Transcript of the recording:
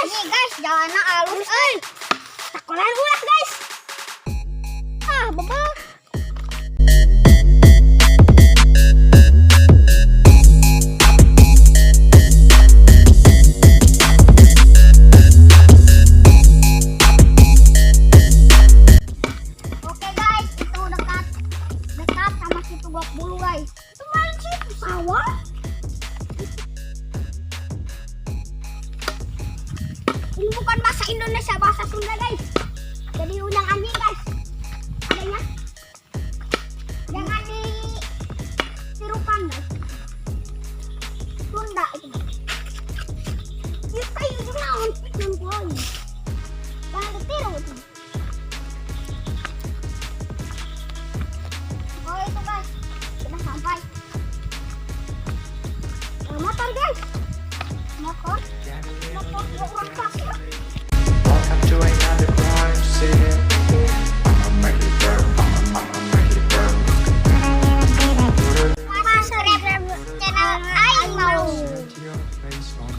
guys. Nih guys, jalan alus euy. Takolan ulah guys. Ah, bebel. Oke guys, itu dekat sama situ Gok Bulu guys. Semain situ sawah. Ini bukan bahasa Indonesia, bahasa Sunda guys. Jadi undang anjing guys. Adanya jangan ditirukan guys. Sunda itu. Kita itu naon naon. Jangan ditiru itu. Oh itu guys, sudah sampai. Motor guys. Motor orang sakit. Welcome to another crime scene. I'ma make it burn. I'ma make it burn. Subscribe channel Aing Mau. Set your face on